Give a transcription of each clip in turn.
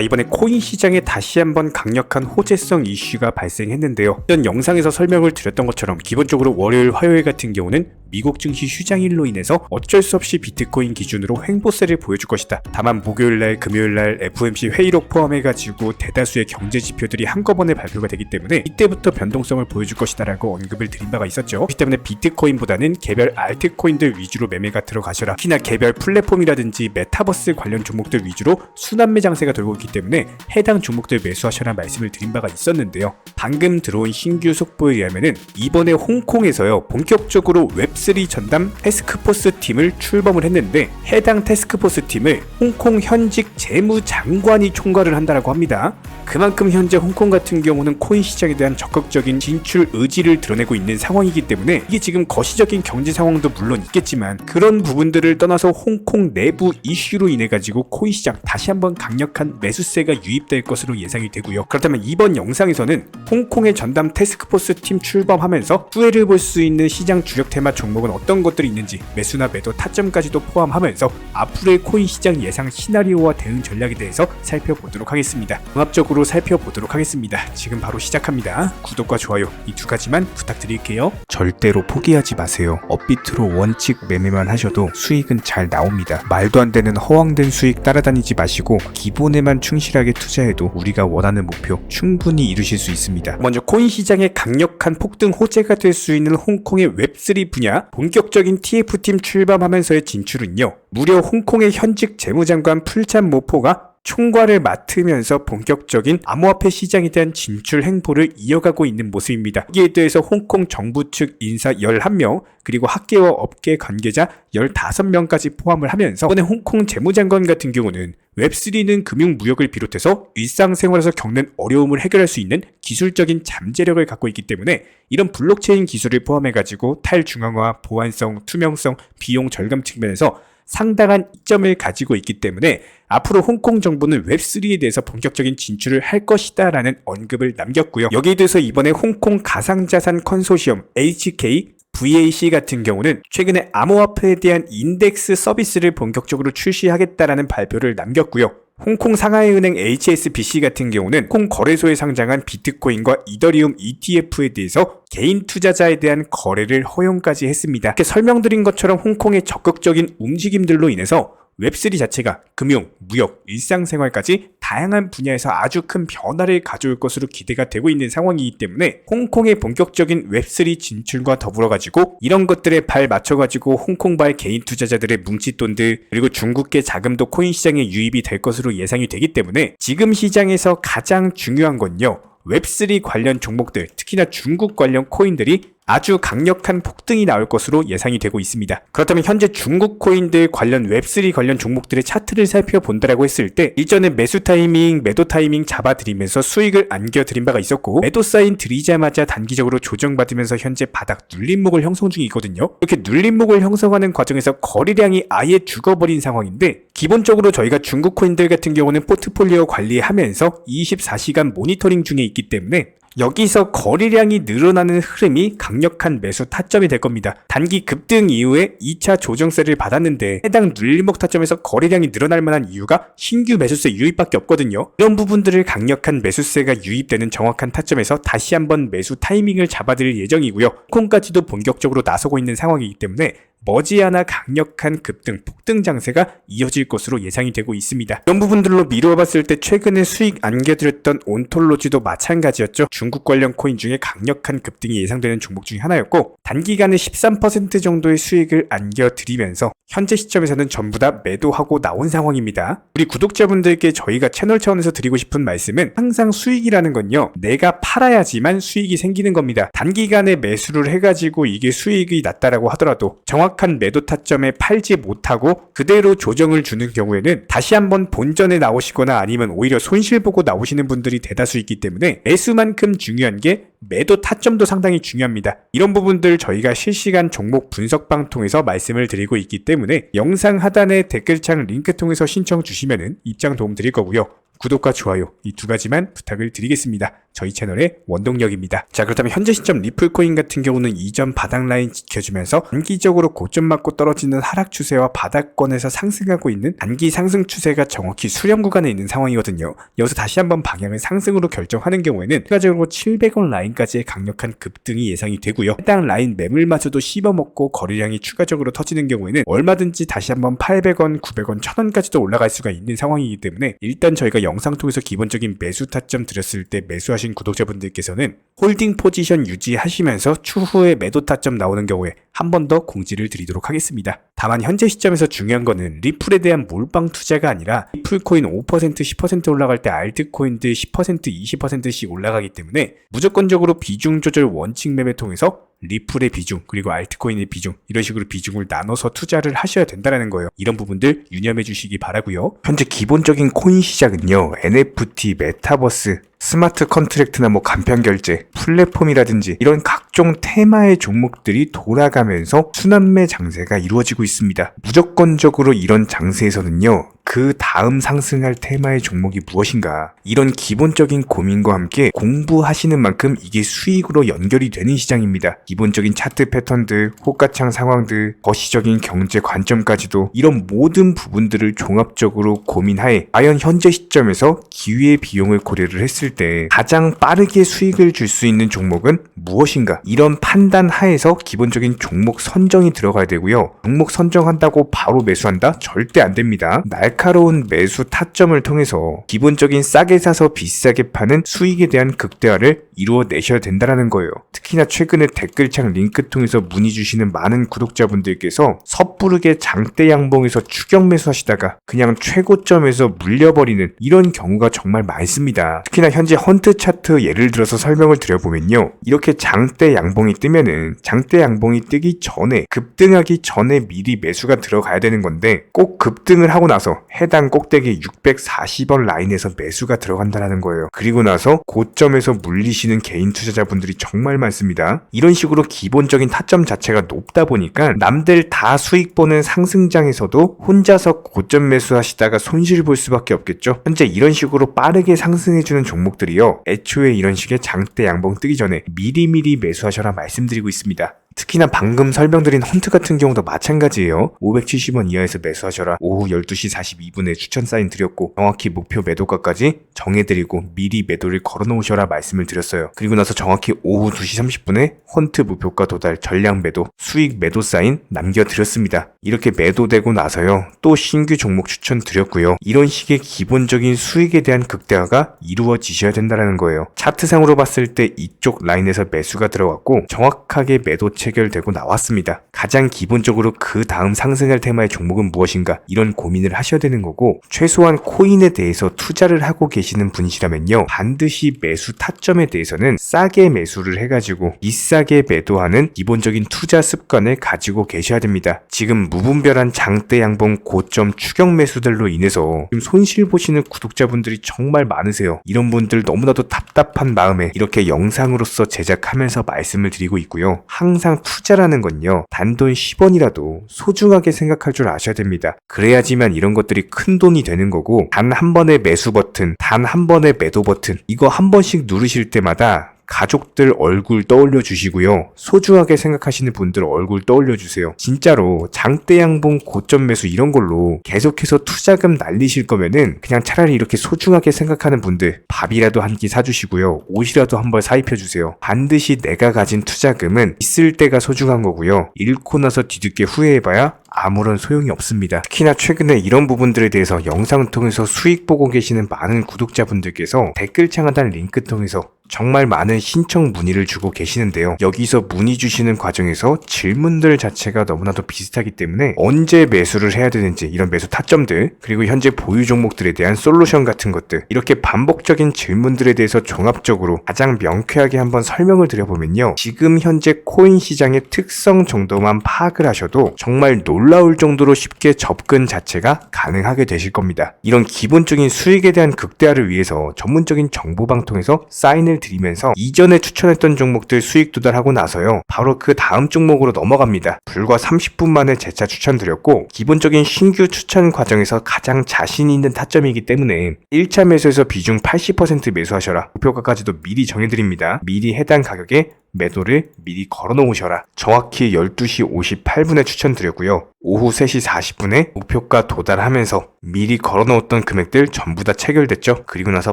이번에 코인 시장에 다시 한번 강력한 호재성 이슈가 발생했는데요. 전 영상에서 설명을 드렸던 것처럼 기본적으로 월요일, 화요일 같은 경우는 미국 증시 휴장일로 인해서 어쩔 수 없이 비트코인 기준으로 횡보세를 보여줄 것이다. 다만 목요일날, 금요일날 FOMC 회의록 포함해가지고 대다수의 경제 지표들이 한꺼번에 발표가 되기 때문에 이때부터 변동성을 보여줄 것이다 라고 언급을 드린 바가 있었죠. 그렇기 때문에 비트코인보다는 개별 알트코인들 위주로 매매가 들어가셔라. 특히나 개별 플랫폼이라든지 메타버스 관련 종목들 위주로 순환매 장세가 돌고 있기 때문에 해당 종목들 매수하셔라 말씀을 드린 바가 있었는데요. 방금 들어온 신규 속보에 의하면은 이번에 홍콩에서요 본격적으로 웹3 전담 태스크포스 팀을 출범을 했는데 해당 태스크포스 팀을 홍콩 현직 재무장관이 총괄을 한다라고 합니다. 그만큼 현재 홍콩 같은 경우는 코인 시장에 대한 적극적인 진출 의지를 드러내고 있는 상황이기 때문에 이게 지금 거시적인 경제 상황도 물론 있겠지만 그런 부분들을 떠나서 홍콩 내부 이슈로 인해 가지고 코인 시장 다시 한번 강력한 매수세가 유입될 것으로 예상이 되고요. 그렇다면 이번 영상에서는 홍콩의 전담 태스크포스 팀 출범하면서 후회를 볼 수 있는 시장 주력 테마 종목은 어떤 것들이 있는지 매수나 매도 타점까지도 포함하면서 앞으로의 코인 시장 예상 시나리오와 대응 전략에 대해서 살펴보도록 하겠습니다. 종합적으로 살펴보도록 하겠습니다. 지금 바로 시작합니다. 구독과 좋아요 이 두 가지만 부탁드릴게요. 절대로 포기하지 마세요. 업비트로 원칙 매매만 하셔도 수익은 잘 나옵니다. 말도 안 되는 허황된 수익 따라다니지 마시고 기본에만 충실하게 투자해도 우리가 원하는 목표 충분히 이루실 수 있습니다. 먼저 코인 시장의 강력한 폭등 호재가 될 수 있는 홍콩의 웹3 분야 본격적인 TF팀 출범하면서의 진출은요. 무려 홍콩의 현직 재무장관 풀찬 모포가 총괄을 맡으면서 본격적인 암호화폐 시장에 대한 진출 행보를 이어가고 있는 모습입니다. 이에 대해서 홍콩 정부 측 인사 11명 그리고 학계와 업계 관계자 15명까지 포함을 하면서 이번에 홍콩 재무장관 같은 경우는 웹3는 금융무역을 비롯해서 일상생활에서 겪는 어려움을 해결할 수 있는 기술적인 잠재력을 갖고 있기 때문에 이런 블록체인 기술을 포함해가지고 탈중앙화, 보안성, 투명성, 비용 절감 측면에서 상당한 이점을 가지고 있기 때문에 앞으로 홍콩 정부는 웹3에 대해서 본격적인 진출을 할 것이다 라는 언급을 남겼고요. 여기에 대해서 이번에 홍콩 가상자산 컨소시엄 HKVAC 같은 경우는 최근에 암호화폐에 대한 인덱스 서비스를 본격적으로 출시하겠다라는 발표를 남겼고요. 홍콩 상하이은행 HSBC 같은 경우는 홍콩 거래소에 상장한 비트코인과 이더리움 ETF에 대해서 개인 투자자에 대한 거래를 허용까지 했습니다. 이렇게 설명드린 것처럼 홍콩의 적극적인 움직임들로 인해서 웹3 자체가 금융, 무역, 일상생활까지 다양한 분야에서 아주 큰 변화를 가져올 것으로 기대가 되고 있는 상황이기 때문에 홍콩의 본격적인 웹3 진출과 더불어가지고 이런 것들에 발 맞춰가지고 홍콩발 개인 투자자들의 뭉칫돈들 그리고 중국계 자금도 코인 시장에 유입이 될 것으로 예상이 되기 때문에 지금 시장에서 가장 중요한 건요. 웹3 관련 종목들, 특히나 중국 관련 코인들이 아주 강력한 폭등이 나올 것으로 예상이 되고 있습니다. 그렇다면 현재 중국 코인들 관련 웹3 관련 종목들의 차트를 살펴본다라고 했을 때 일전에 매수 타이밍, 매도 타이밍 잡아드리면서 수익을 안겨드린 바가 있었고 매도 사인 들이자마자 단기적으로 조정받으면서 현재 바닥 눌림목을 형성 중이거든요. 이렇게 눌림목을 형성하는 과정에서 거래량이 아예 죽어버린 상황인데 기본적으로 저희가 중국 코인들 같은 경우는 포트폴리오 관리하면서 24시간 모니터링 중에 있기 때문에 여기서 거래량이 늘어나는 흐름이 강력한 매수 타점이 될 겁니다. 단기 급등 이후에 2차 조정세를 받았는데 해당 눌림목 타점에서 거래량이 늘어날 만한 이유가 신규 매수세 유입밖에 없거든요. 이런 부분들을 강력한 매수세가 유입되는 정확한 타점에서 다시 한번 매수 타이밍을 잡아드릴 예정이고요. 콩까지도 본격적으로 나서고 있는 상황이기 때문에 머지않아 강력한 급등, 폭등 장세가 이어질 것으로 예상이 되고 있습니다. 이런 부분들로 미루어 봤을 때 최근에 수익 안겨드렸던 온톨로지도 마찬가지였죠. 중국 관련 코인 중에 강력한 급등이 예상되는 종목 중에 하나였고 단기간에 13% 정도의 수익을 안겨드리면서 현재 시점에서는 전부 다 매도하고 나온 상황입니다. 우리 구독자분들께 저희가 채널 차원에서 드리고 싶은 말씀은 항상 수익이라는 건요. 내가 팔아야지만 수익이 생기는 겁니다. 단기간에 매수를 해가지고 이게 수익이 났다라고 하더라도 정확한 매도 타점에 팔지 못하고 그대로 조정을 주는 경우에는 다시 한번 본전에 나오시거나 아니면 오히려 손실 보고 나오시는 분들이 대다수 있기 때문에 매수만큼 중요한 게 매도 타점도 상당히 중요합니다. 이런 부분들 저희가 실시간 종목 분석방 통해서 말씀을 드리고 있기 때문에 영상 하단의 댓글창 링크 통해서 신청 주시면은 입장 도움 드릴 거고요. 구독과 좋아요 이 두 가지만 부탁을 드리겠습니다. 저희 채널의 원동력입니다. 자, 그렇다면 현재 시점 리플코인 같은 경우는 이전 바닥 라인 지켜주면서 단기적으로 고점 맞고 떨어지는 하락 추세와 바닥권에서 상승하고 있는 단기 상승 추세가 정확히 수렴 구간에 있는 상황이거든요. 여기서 다시 한번 방향을 상승으로 결정하는 경우에는 추가적으로 700원 라인까지의 강력한 급등이 예상이 되고요. 해당 라인 매물마저도 씹어먹고 거래량이 추가적으로 터지는 경우에는 얼마든지 다시 한번 800원, 900원, 1000원까지도 올라갈 수가 있는 상황이기 때문에 일단 저희가 영상 통해서 기본적인 매수 타점 드렸을 때 매수하신 구독자분들께서는 홀딩 포지션 유지하시면서 추후에 매도 타점 나오는 경우에 한 번 더 공지를 드리도록 하겠습니다. 다만 현재 시점에서 중요한 거는 리플에 대한 몰빵 투자가 아니라 리플코인 5%, 10% 올라갈 때 알트코인들 10%, 20%씩 올라가기 때문에 무조건적으로 비중 조절 원칙 맵을 통해서 리플의 비중 그리고 알트코인의 비중 이런 식으로 비중을 나눠서 투자를 하셔야 된다는 거예요. 이런 부분들 유념해 주시기 바라고요. 현재 기본적인 코인 시장은요, NFT, 메타버스, 스마트 컨트랙트나 간편 결제, 플랫폼이라든지 이런 각종 테마의 종목들이 돌아가면서 순환매 장세가 이루어지고 있습니다. 무조건적으로 이런 장세에서는요, 그 다음 상승할 테마의 종목이 무엇인가, 이런 기본적인 고민과 함께 공부하시는 만큼 이게 수익으로 연결이 되는 시장입니다. 기본적인 차트 패턴들, 호가창 상황들, 거시적인 경제 관점까지도 이런 모든 부분들을 종합적으로 고민하에 과연 현재 시점에서 기회의 비용을 고려를 했을 때 가장 빠르게 수익을 줄 수 있는 종목은 무엇인가, 이런 판단 하에서 기본적인 종목 선정이 들어가야 되고요. 종목 선정한다고 바로 매수한다? 절대 안 됩니다. 날카로운 매수 타점을 통해서 기본적인 싸게 사서 비싸게 파는 수익에 대한 극대화를 이루어내셔야 된다는 거예요. 특히나 최근에 댓글창 링크 통해서 문의 주시는 많은 구독자분들께서 섣부르게 장대 양봉에서 추격 매수하시다가 그냥 최고점에서 물려버리는 이런 경우가 정말 많습니다. 특히나 현재 헌트 차트 예를 들어서 설명을 드려보면요, 이렇게 장대 양봉이 뜨면은 장대 양봉이 뜨기 전에, 급등하기 전에 미리 매수가 들어가야 되는 건데 꼭 급등을 하고 나서 해당 꼭대기 640원 라인에서 매수가 들어간다는 거예요. 그리고 나서 고점에서 물리시는 개인 투자자분들이 정말 많습니다. 이런 식으로 기본적인 타점 자체가 높다 보니까 남들 다 수익 보는 상승장에서도 혼자서 고점 매수하시다가 손실 볼 수밖에 없겠죠. 현재 이런 식으로 빠르게 상승해주는 종목들이요, 애초에 이런 식의 장대 양봉 뜨기 전에 미리미리 매수하셔라 말씀드리고 있습니다. 특히나 방금 설명드린 헌트 같은 경우도 마찬가지예요. 570원 이하에서 매수하셔라. 오후 12시 42분에 추천 사인 드렸고 정확히 목표 매도가까지 정해드리고 미리 매도를 걸어놓으셔라 말씀을 드렸어요. 그리고 나서 정확히 오후 2시 30분에 헌트 목표가 도달 전량 매도 수익 매도 사인 남겨드렸습니다. 이렇게 매도되고 나서요, 또 신규 종목 추천 드렸고요. 이런 식의 기본적인 수익에 대한 극대화가 이루어지셔야 된다는 거예요. 차트상으로 봤을 때 이쪽 라인에서 매수가 들어갔고 정확하게 매도 체결되고 나왔습니다. 가장 기본적으로 그 다음 상승할 테마의 종목은 무엇인가, 이런 고민을 하셔야 되는 거고, 최소한 코인에 대해서 투자를 하고 계시는 분이시라면요, 반드시 매수 타점에 대해서는 싸게 매수를 해가지고 비싸게 매도하는 기본적인 투자 습관을 가지고 계셔야 됩니다. 지금 무분별한 장대 양봉 고점 추격 매수들로 인해서 지금 손실 보시는 구독자분들이 정말 많으세요. 이런 분들 너무나도 답답한 마음에 이렇게 영상으로서 제작하면서 말씀을 드리고 있고요. 항상 투자라는 건요, 단돈 10원이라도 소중하게 생각할 줄 아셔야 됩니다. 그래야지만 이런 것들이 큰 돈이 되는 거고, 단 한 번의 매수 버튼, 단 한 번의 매도 버튼, 이거 한 번씩 누르실 때마다 가족들 얼굴 떠올려 주시고요, 소중하게 생각하시는 분들 얼굴 떠올려 주세요. 진짜로 장대 양봉 고점 매수 이런 걸로 계속해서 투자금 날리실 거면은 그냥 차라리 이렇게 소중하게 생각하는 분들 밥이라도 한 끼 사주시고요, 옷이라도 한 벌 사입혀 주세요. 반드시 내가 가진 투자금은 있을 때가 소중한 거고요, 잃고 나서 뒤늦게 후회해봐야 아무런 소용이 없습니다. 특히나 최근에 이런 부분들에 대해서 영상을 통해서 수익 보고 계시는 많은 구독자분들께서 댓글창 하단 링크 통해서 정말 많은 신청 문의를 주고 계시는데요. 여기서 문의 주시는 과정에서 질문들 자체가 너무나도 비슷하기 때문에 언제 매수를 해야 되는지, 이런 매수 타점들, 그리고 현재 보유 종목들에 대한 솔루션 같은 것들, 이렇게 반복적인 질문들에 대해서 종합적으로 가장 명쾌하게 한번 설명을 드려보면요, 지금 현재 코인 시장의 특성 정도만 파악을 하셔도 정말 놀라울 정도로 쉽게 접근 자체가 가능하게 되실 겁니다. 이런 기본적인 수익에 대한 극대화를 위해서 전문적인 정보방통에서 사인을 드리면서 이전에 추천했던 종목들 수익 도달하고 나서요, 바로 그 다음 종목으로 넘어갑니다. 불과 30분 만에 재차 추천드렸고, 기본적인 신규 추천 과정에서 가장 자신 있는 타점이기 때문에 1차 매수에서 비중 80% 매수하셔라, 목표가까지도 미리 정해드립니다. 미리 해당 가격에 매도를 미리 걸어 놓으셔라. 정확히 12시 58분에 추천드렸고요. 오후 3시 40분에 목표가 도달하면서 미리 걸어 놓았던 금액들 전부 다 체결됐죠. 그리고 나서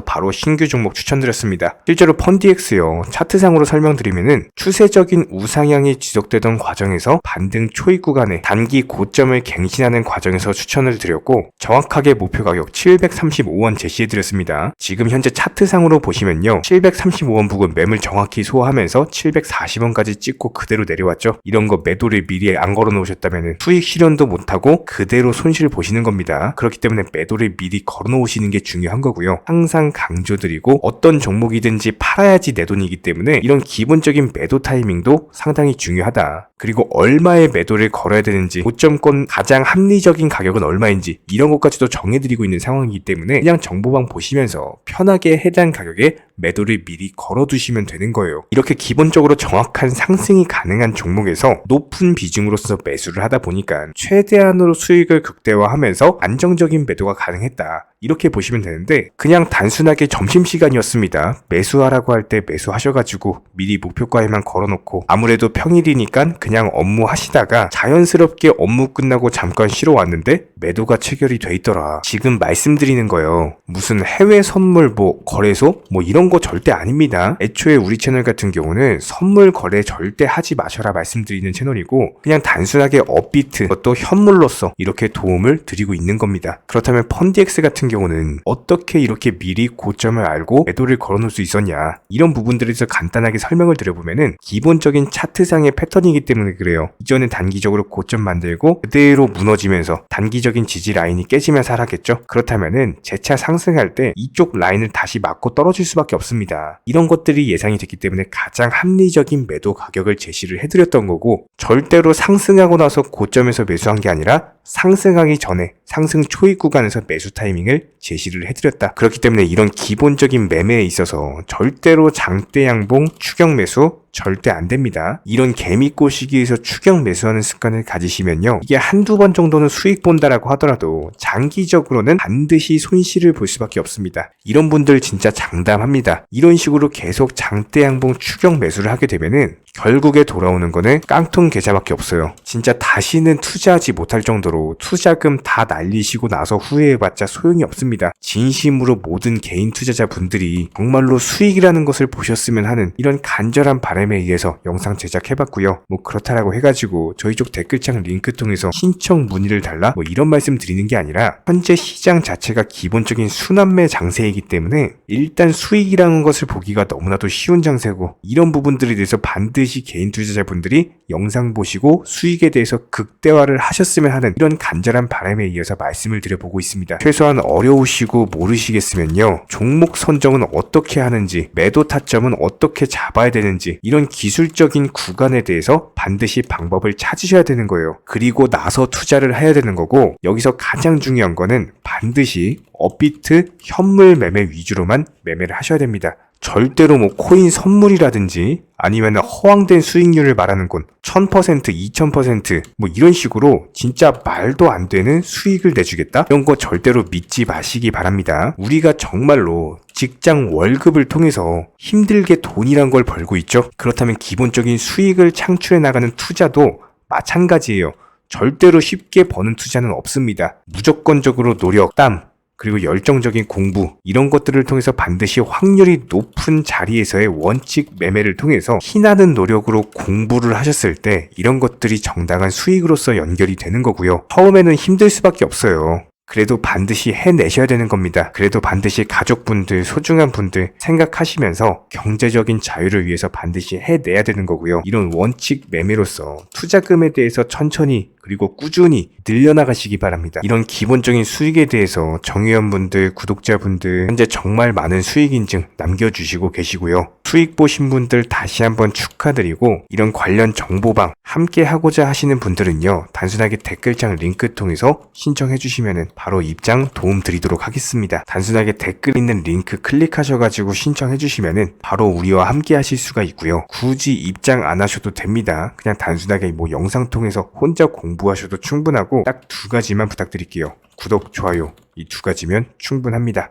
바로 신규 종목 추천드렸습니다. 실제로 펀디엑스요, 차트상으로 설명드리면은 추세적인 우상향이 지속되던 과정에서 반등 초입 구간에 단기 고점을 갱신하는 과정에서 추천을 드렸고, 정확하게 목표 가격 735원 제시해드렸습니다. 지금 현재 차트상으로 보시면요, 735원 부근 매물 정확히 소화하면서 740원까지 찍고 그대로 내려왔죠. 이런 거 매도를 미리 안 걸어 놓으셨다면 수익 실현도 못하고 그대로 손실을 보시는 겁니다. 그렇기 때문에 매도를 미리 걸어 놓으시는 게 중요한 거고요. 항상 강조드리고, 어떤 종목이든지 팔아야지 내 돈이기 때문에 이런 기본적인 매도 타이밍도 상당히 중요하다. 그리고 얼마의 매도를 걸어야 되는지, 고점권 가장 합리적인 가격은 얼마인지 이런 것까지도 정해드리고 있는 상황이기 때문에 그냥 정보방 보시면서 편하게 해당 가격에 매도를 미리 걸어두시면 되는 거예요. 이렇게 기본적으로 정확한 상승이 가능한 종목에서 높은 비중으로서 매수를 하다 보니까 최대한으로 수익을 극대화하면서 안정적인 매도가 가능했다, 이렇게 보시면 되는데, 그냥 단순하게 점심시간이었습니다, 매수하라고 할 때 매수하셔가지고 미리 목표가에만 걸어놓고 아무래도 평일이니까 그냥 업무 하시다가 자연스럽게 업무 끝나고 잠깐 쉬러 왔는데 매도가 체결이 돼 있더라. 지금 말씀드리는 거예요, 무슨 해외 선물 거래소 이런 거 절대 아닙니다. 애초에 우리 채널 같은 경우는 선물 거래 절대 하지 마셔라 말씀드리는 채널이고, 그냥 단순하게 업비트, 또 현물로서 이렇게 도움을 드리고 있는 겁니다. 그렇다면 펀디엑스 같은 경우는 어떻게 이렇게 미리 고점을 알고 매도를 걸어놓을 수 있었냐, 이런 부분들에 대해서 간단하게 설명을 드려보면은, 기본적인 차트상의 패턴이기 때문에 그래요. 이전에 단기적으로 고점 만들고 그대로 무너지면서 단기적인 지지 라인이 깨지면서 하락했죠. 그렇다면은 재차 상승할 때 이쪽 라인을 다시 맞고 떨어질 수밖에 없습니다. 이런 것들이 예상이 됐기 때문에 가장 합리적인 매도 가격을 제시를 해드렸던 거고, 절대로 상승하고 나서 고점에서 매수한 게 아니라 상승하기 전에 상승 초입 구간에서 매수 타이밍을 제시를 해드렸다. 그렇기 때문에 이런 기본적인 매매에 있어서 절대로 장대 양봉 추격 매수 절대 안 됩니다. 이런 개미꼬 시기에서 추격 매수하는 습관을 가지시면요, 이게 한두 번 정도는 수익 본다라고 하더라도 장기적으로는 반드시 손실을 볼 수밖에 없습니다. 이런 분들 진짜 장담합니다. 이런 식으로 계속 장대 양봉 추격 매수를 하게 되면은 결국에 돌아오는 거는 깡통 계좌밖에 없어요. 진짜 다시는 투자하지 못할 정도로 투자금 다 날리시고 나서 후회해봤자 소용이 없습니다. 진심으로 모든 개인 투자자분들이 정말로 수익이라는 것을 보셨으면 하는 이런 간절한 바람에 의해서 영상 제작해봤고요. 그렇다라고 해가지고 저희 쪽 댓글창 링크 통해서 신청 문의를 달라 이런 말씀 드리는 게 아니라, 현재 시장 자체가 기본적인 순환매 장세이기 때문에 일단 수익이라는 것을 보기가 너무나도 쉬운 장세고, 이런 부분들에 대해서 반드시 개인 투자자분들이 영상 보시고 수익에 대해서 극대화를 하셨으면 하는 이런 간절한 바람에 이어서 말씀을 드려보고 있습니다. 최소한 어려우시고 모르시겠으면요, 종목 선정은 어떻게 하는지, 매도 타점은 어떻게 잡아야 되는지, 이런 기술적인 구간에 대해서 반드시 방법을 찾으셔야 되는 거예요. 그리고 나서 투자를 해야 되는 거고, 여기서 가장 중요한 거는 반드시 업비트 현물 매매 위주로만 매매를 하셔야 됩니다. 절대로 코인 선물이라든지 아니면 허황된 수익률을 말하는 건 1000%, 2000% 이런 식으로 진짜 말도 안 되는 수익을 내주겠다? 이런 거 절대로 믿지 마시기 바랍니다. 우리가 정말로 직장 월급을 통해서 힘들게 돈이란 걸 벌고 있죠. 그렇다면 기본적인 수익을 창출해 나가는 투자도 마찬가지예요. 절대로 쉽게 버는 투자는 없습니다. 무조건적으로 노력, 땀, 그리고 열정적인 공부, 이런 것들을 통해서 반드시 확률이 높은 자리에서의 원칙 매매를 통해서 희나는 노력으로 공부를 하셨을 때 이런 것들이 정당한 수익으로서 연결이 되는 거고요. 처음에는 힘들 수밖에 없어요. 그래도 반드시 해내셔야 되는 겁니다. 그래도 반드시 가족분들, 소중한 분들 생각하시면서 경제적인 자유를 위해서 반드시 해내야 되는 거고요. 이런 원칙 매매로서 투자금에 대해서 천천히 그리고 꾸준히 늘려나가시기 바랍니다. 이런 기본적인 수익에 대해서 정회원분들, 구독자분들 현재 정말 많은 수익 인증 남겨주시고 계시고요. 수익 보신 분들 다시 한번 축하드리고, 이런 관련 정보방 함께 하고자 하시는 분들은요, 단순하게 댓글창 링크 통해서 신청해 주시면은 바로 입장 도움 드리도록 하겠습니다. 단순하게 댓글 있는 링크 클릭하셔가지고 신청해 주시면은 바로 우리와 함께 하실 수가 있고요. 굳이 입장 안 하셔도 됩니다. 그냥 단순하게 뭐 영상 통해서 혼자 공부하셔도 충분하고 딱 두 가지만 부탁드릴게요. 구독, 좋아요. 이 두 가지면 충분합니다.